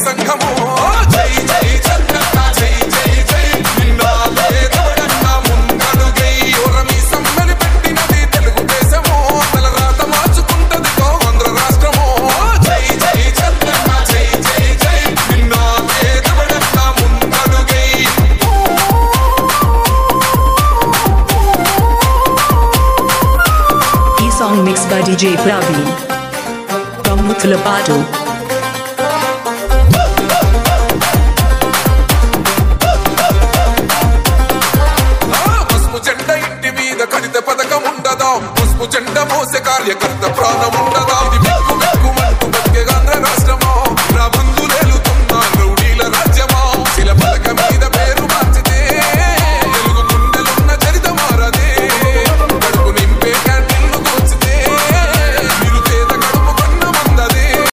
సంఘము జై జై చంద్రన్న జై జై జై నిన్నాలే తోడన్న ముందడుగై ఓరమి సమ్మని పెట్టినది తెలుగుదేశము తలరాత మార్చుకుంటది ఆంధ్ర రాష్ట్రము జై జై చంద్రన్న జై జై జై నిన్నాలే తోడన్న ముందడుగై. Song mixed by DJ Praveen from Muthalapadu. పసుపు జెండ ఇంటి మీద కడిత పథకం ఉండదా, పసుపు జెండ మోసే కార్యకర్త ప్రాణం ఉండదా, ఇది మెక్కు మెక్కు